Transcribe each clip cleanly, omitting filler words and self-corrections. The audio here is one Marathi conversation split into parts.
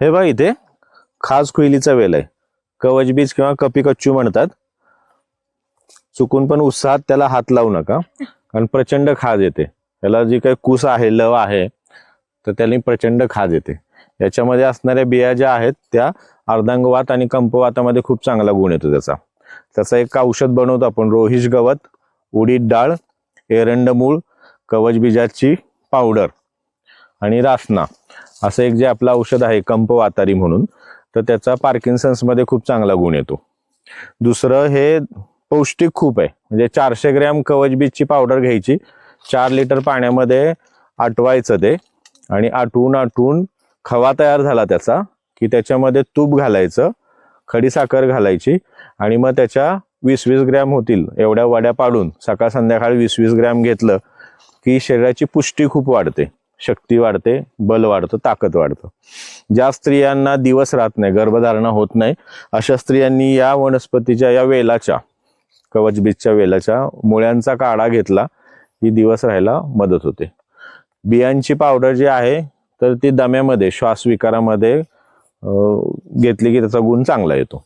हे बघ इथे खास खुईलीचा वेल आहे, कवच बीज किंवा कपी कच्चू म्हणतात. चुकून पण उत्साहात त्याला हात लावू नका, कारण प्रचंड खाज येते त्याला. जी काही कुस आहे, लव आहे, तर त्याने प्रचंड खाज येते. याच्यामध्ये असणाऱ्या बिया ज्या आहेत त्या अर्धांगवात आणि कंपवातामध्ये खूप चांगला गुण येतो त्याचा एक औषध बनवतो आपण. रोहिश गवत, उडीद डाळ, एरंड मूळ, कवच बीजाची पावडर आणि रासना असं एक जे आपलं औषध आहे कंपवातारी म्हणून, तर त्याचा पार्किन्सन्स मध्ये खूप चांगला गुण येतो. दुसरं हे पौष्टिक खूप आहे. म्हणजे 400 ग्रॅम कवच बीजची पावडर घ्यायची, 4 लिटर पाण्यामध्ये आटवायचं ते, आणि आटवून खवा तयार झाला त्याचा की त्याच्यामध्ये तूप घालायचं, खडीसाखर घालायची, आणि मग त्याच्या 20-20 ग्रॅम होतील एवढ्या वड्या पाडून सकाळ संध्याकाळ 20-20 ग्रॅम घेतलं की शरीराची पुष्टी खूप वाढते, शक्ती वाढते, बल वाढतं, ताकद वाढतं. ज्या स्त्रियांना दिवस राहत नाही, गर्भधारणा होत नाही, अशा स्त्रियांनी या वनस्पतीच्या, या वेलाच्या, कवच बीजच्या वेलाच्या मुळ्यांचा काढा घेतला की दिवस राहायला मदत होते. बियांची पावडर जी आहे तर ती दम्यामध्ये, श्वासविकारामध्ये घेतली की त्याचा गुण चांगला येतो.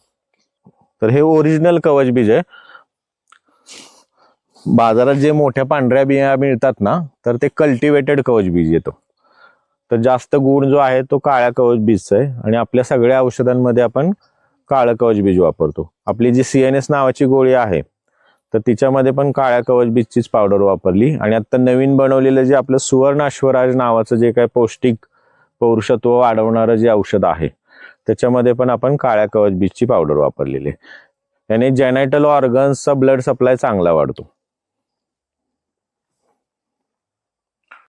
तर हे ओरिजिनल कवच बीज आहे. बाजारात जे मोठ्या पांढऱ्या बिया मिळतात ना, तर ते कल्टिवेटेड कवच बीज येतो. तर जास्त गुण जो आहे तो काळ्या कवच बीजचा आहे, आणि आपल्या सगळ्या औषधांमध्ये आपण काळं कवच बीज वापरतो. आपली जी CNS नावाची गोळी आहे तर तिच्यामध्ये पण काळ्या कवच बीजचीच पावडर वापरली. आणि आता नवीन बनवलेलं जे आपलं सुवर्ण अश्वराज नावाचं जे काय पौष्टिक पौरुषत्व वाढवणारं जे औषध आहे त्याच्यामध्ये पण आपण काळ्या कवच बीजची पावडर वापरलेली आहे. याने जेनायटल ऑर्गन्सचा ब्लड सप्लाय चांगला वाढतो.